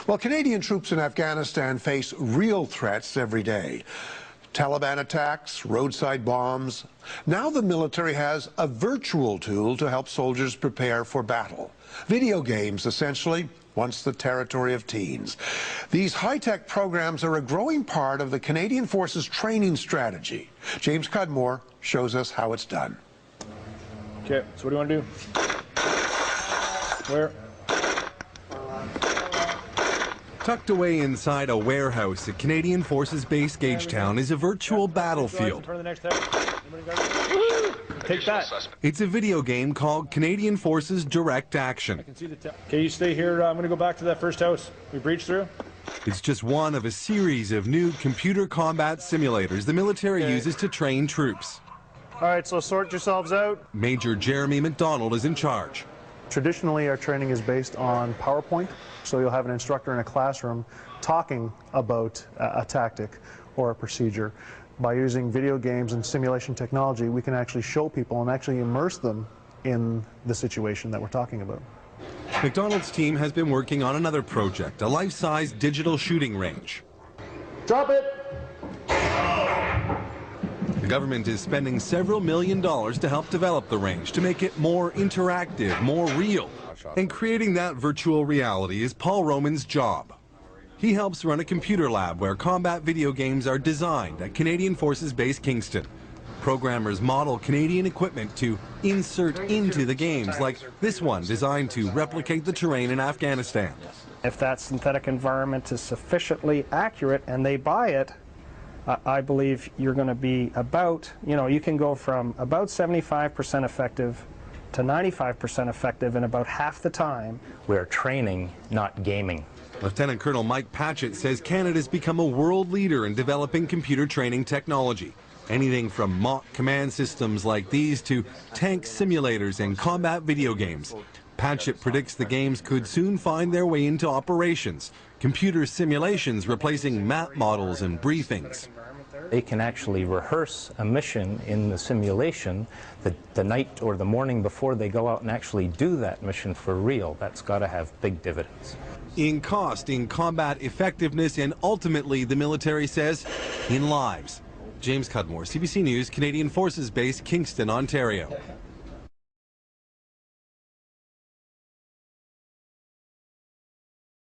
Well, Canadian troops in Afghanistan face real threats every day. Taliban attacks, roadside bombs. Now the military has a virtual tool to help soldiers prepare for battle. Video games, essentially, once the territory of teens. These high-tech programs are a growing part of the Canadian Forces training strategy. James Cudmore shows us how it's done. Okay, so what do you want to do? Where? Tucked away inside a warehouse at Canadian Forces Base Gagetown is a virtual battlefield. Take that. It's a video game called Canadian Forces Direct Action. Okay, you stay here. I'm going to go back to that first house we breached through. It's just one of a series of new computer combat simulators the military uses to train troops. All right, so sort yourselves out. Major Jeremy McDonald is in charge. Traditionally, our training is based on PowerPoint, so you'll have an instructor in a classroom talking about a tactic or a procedure. By using video games and simulation technology, we can actually show people and actually immerse them in the situation that we're talking about. McDonald's team has been working on another project, a life-size digital shooting range. Drop it! The government is spending several $1 million to help develop the range, to make it more interactive, more real. And creating that virtual reality is Paul Roman's job. He helps run a computer lab where combat video games are designed at Canadian Forces Base Kingston. Programmers model Canadian equipment to insert into the games, like this one designed to replicate the terrain in Afghanistan. If that synthetic environment is sufficiently accurate and they buy it, I believe you're going to be about, you can go from about 75% effective to 95% effective in about half the time. We're training, not gaming. Lieutenant Colonel Mike Patchett says Canada's become a world leader in developing computer training technology. Anything from mock command systems like these to tank simulators and combat video games. Patchett predicts the games could soon find their way into operations. Computer simulations replacing map models and briefings. They can actually rehearse a mission in the simulation the night or the morning before they go out and actually do that mission for real. That's got to have big dividends. In cost, in combat effectiveness, and ultimately, the military says, in lives. James Cudmore, CBC News, Canadian Forces Base, Kingston, Ontario.